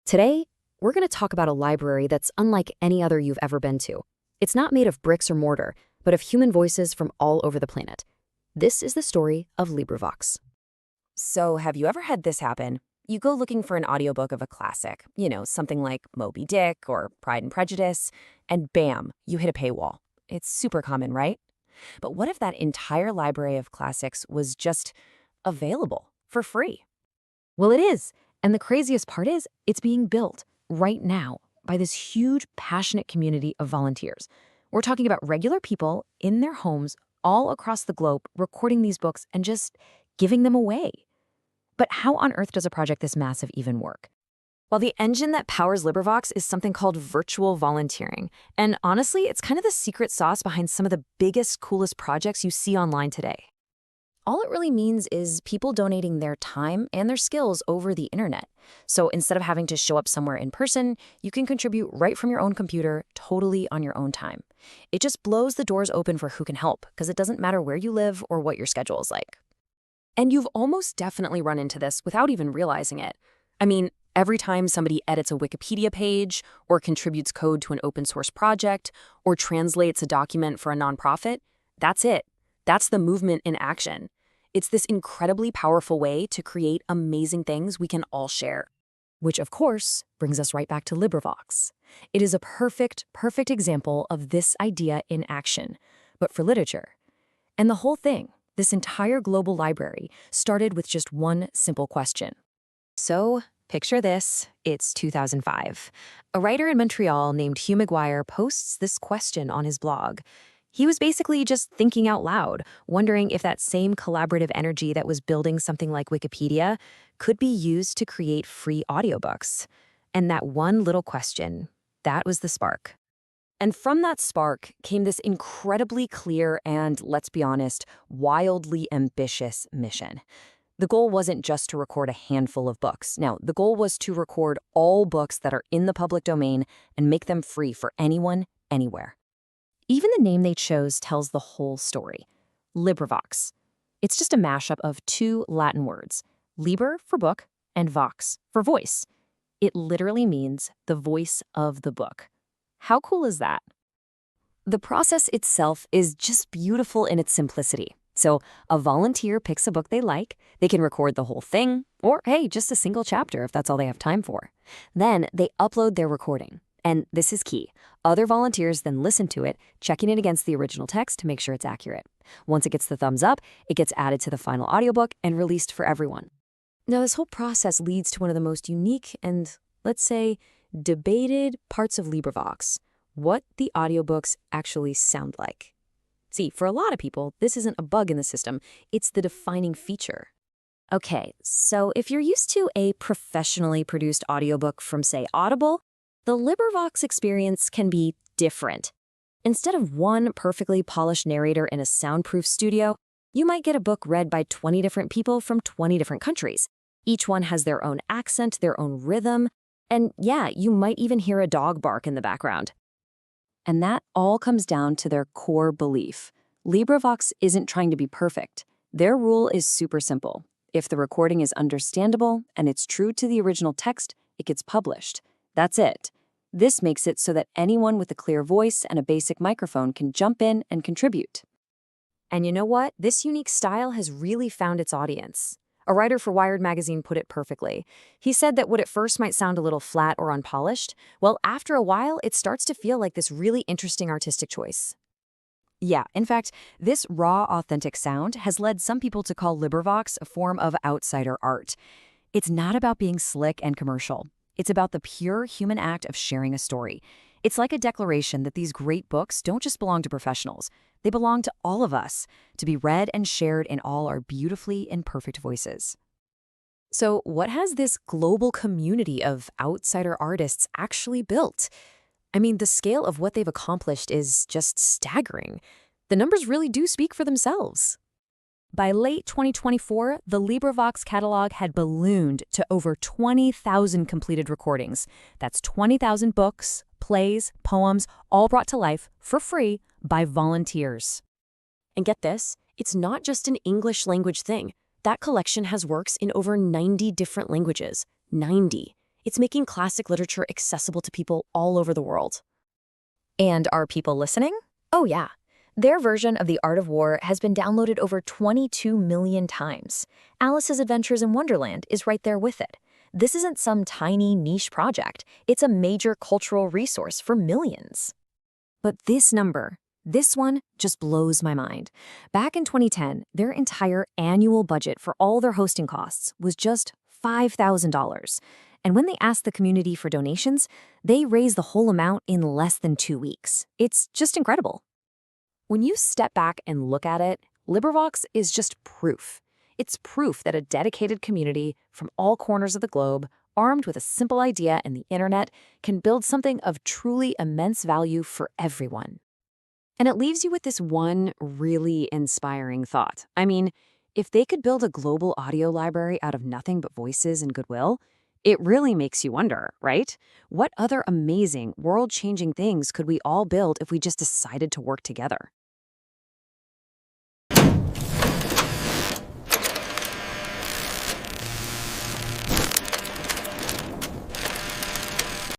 Today, we're going to talk about a library that's unlike any other you've ever been to. It's not made of bricks or mortar, but of human voices from all over the planet. This is the story of LibriVox. So, have you ever had this happen? You go looking for an audiobook of a classic, something like Moby Dick or Pride and Prejudice, and bam, you hit a paywall. It's super common, right? But what if that entire library of classics was just available for free? Well, it is. And the craziest part is, it's being built right now by this huge, passionate community of volunteers. We're talking about regular people in their homes all across the globe recording these books and just giving them away. But how on earth does a project this massive even work? Well, the engine that powers LibriVox is something called virtual volunteering. And honestly, it's kind of the secret sauce behind some of the biggest, coolest projects you see online today. All it really means is people donating their time and their skills over the internet. So instead of having to show up somewhere in person, you can contribute right from your own computer, totally on your own time. It just blows the doors open for who can help, because it doesn't matter where you live or what your schedule is like. And you've almost definitely run into this without even realizing it. I mean, every time somebody edits a Wikipedia page, or contributes code to an open source project, or translates a document for a nonprofit, that's it. That's the movement in action. It's this incredibly powerful way to create amazing things we can all share. Which, of course, brings us right back to LibriVox. It is a perfect example of this idea in action, but for literature. And the whole thing, this entire global library, started with just one simple question. So, picture this, it's 2005. A writer in Montreal named Hugh McGuire posts this question on his blog. He was basically just thinking out loud, wondering if that same collaborative energy that was building something like Wikipedia could be used to create free audiobooks. And that one little question, that was the spark. And from that spark came this incredibly clear and, let's be honest, wildly ambitious mission. The goal wasn't just to record a handful of books. No, the goal was to record all books that are in the public domain and make them free for anyone, anywhere. Even the name they chose tells the whole story. LibriVox. It's just a mashup of two Latin words, liber for book and vox for voice. It literally means the voice of the book. How cool is that? The process itself is just beautiful in its simplicity. So a volunteer picks a book they like, they can record the whole thing, or hey, just a single chapter if that's all they have time for. Then they upload their recording. And this is key. Other volunteers then listen to it, checking it against the original text to make sure it's accurate. Once it gets the thumbs up, it gets added to the final audiobook and released for everyone. Now, this whole process leads to one of the most unique and, let's say, debated parts of LibriVox, what the audiobooks actually sound like. See, for a lot of people, this isn't a bug in the system, it's the defining feature. Okay, so if you're used to a professionally produced audiobook from, say, Audible, the LibriVox experience can be different. Instead of one perfectly polished narrator in a soundproof studio, you might get a book read by 20 different people from 20 different countries. Each one has their own accent, their own rhythm, and yeah, you might even hear a dog bark in the background. And that all comes down to their core belief. LibriVox isn't trying to be perfect. Their rule is super simple. If the recording is understandable and it's true to the original text, it gets published. That's it. This makes it so that anyone with a clear voice and a basic microphone can jump in and contribute. And you know what? This unique style has really found its audience. A writer for Wired magazine put it perfectly. He said that what at first might sound a little flat or unpolished, well, after a while, it starts to feel like this really interesting artistic choice. Yeah, in fact, this raw, authentic sound has led some people to call LibriVox a form of outsider art. It's not about being slick and commercial. It's about the pure human act of sharing a story. It's like a declaration that these great books don't just belong to professionals. They belong to all of us, to be read and shared in all our beautifully imperfect voices. So what has this global community of outsider artists actually built? I mean, the scale of what they've accomplished is just staggering. The numbers really do speak for themselves. By late 2024, the LibriVox catalog had ballooned to over 20,000 completed recordings. That's 20,000 books, plays, poems, all brought to life for free by volunteers. And get this, it's not just an English language thing. That collection has works in over 90 different languages. 90. It's making classic literature accessible to people all over the world. And are people listening? Oh, yeah. Their version of The Art of War has been downloaded over 22 million times. Alice's Adventures in Wonderland is right there with it. This isn't some tiny niche project. It's a major cultural resource for millions. But this number, this one just blows my mind. Back in 2010, their entire annual budget for all their hosting costs was just $5,000. And when they asked the community for donations, they raised the whole amount in less than 2 weeks. It's just incredible. When you step back and look at it, LibriVox is just proof. It's proof that a dedicated community from all corners of the globe, armed with a simple idea and the internet, can build something of truly immense value for everyone. And it leaves you with this one really inspiring thought. I mean, if they could build a global audio library out of nothing but voices and goodwill, it really makes you wonder, right? What other amazing, world-changing things could we all build if we just decided to work together?